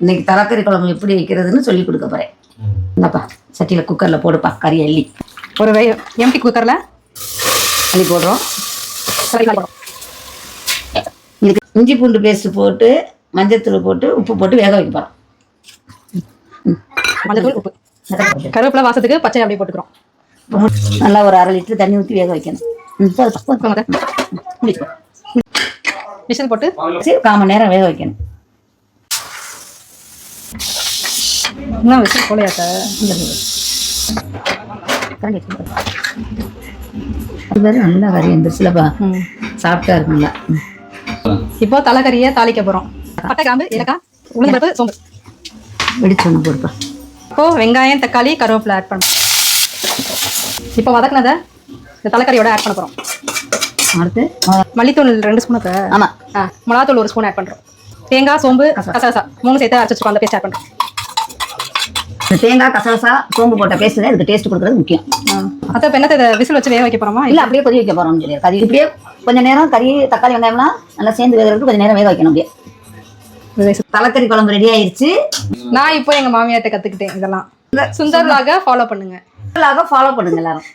இன்னைக்கு தலைக்கறி குழம்பு எப்படி வைக்கிறதுன்னு சொல்லி கொடுக்க போகிறேன். என்னப்பா சட்டியில் குக்கரில் போடுப்பா கறி அள்ளி. ஒரு எம்டி குக்கரில் அள்ளி போடுறோம். இதுக்கு இஞ்சி பூண்டு பேஸ்ட்டு போட்டு மஞ்சத்தூள் போட்டு உப்பு போட்டு வேக வைக்க போகிறோம். மஞ்சள் உப்பு கருவேப்பிலை வாசத்துக்கு பச்சை அப்படியே போட்டுக்கிறோம். நல்லா ஒரு 1/2 லிட்டர் தண்ணி ஊற்றி வேக வைக்கணும். விசில் போட்டு 1/4 மணி நேரம் வேக வைக்கணும். இன்னும் விசில் போலையா சார்? நல்லா கறி வந்துருச்சுலப்பா, சாப்பிட்டா இருக்குங்களா. இப்போ தலைக்கறியை தாளிக்க போகிறோம். பட்டை, கிராம்பு, ஏலக்காய், உளுந்து பருப்பு, சோம்பு வெடிச்சு ஒன்று போடுப்பா. இப்போ வெங்காயம், தக்காளி, கருவேப்பிலை ஆட் பண்ணுறோம். இப்போ வதக்குனதை இந்த தலைக்கறியோட ஆட் பண்ண போகிறோம். அடுத்து மல்லித்தூள் 2 ஸ்பூனுக்கு, ஆமாம், மிளகாத்தூள் 1 ஸ்பூன் ஆட் பண்ணுறோம். தேங்காய், சோம்பு, கசகசா 3 சேர்த்து அரைச்சி வச்சுக்கோ. அந்த பேஸ்ட் ஆட் பண்ணுறோம். தேங்காய், கசகசா, சோம்பு போட்ட பேஸ்ட் தான் இதுக்கு டேஸ்ட் கொடுக்குறது முக்கியம். அதை இப்போ என்னத்தை விசில் வச்சு வேக வைக்க போகிறோமா? இல்லை அப்படியே கொதி வைக்க போகிறோம்னு சொல்லி கறி இப்படியே கொஞ்சம் நேரம் கறி தக்காளி வெங்காயம்லாம் நல்லா சேர்ந்து வேகிறதுக்கு கொஞ்சம் நேரம் வேக வைக்கணும். அப்படியே தலைக்கறி குழம்பு ரெடி ஆயிடுச்சு. நான் இப்போ எங்கள் மாமியார்ட்ட கற்றுக்கிட்டேன். இதெல்லாம் சுந்தர் vlog ஃபாலோ பண்ணுங்க. ஃபாலோ பண்ணுங்க எல்லாரும்.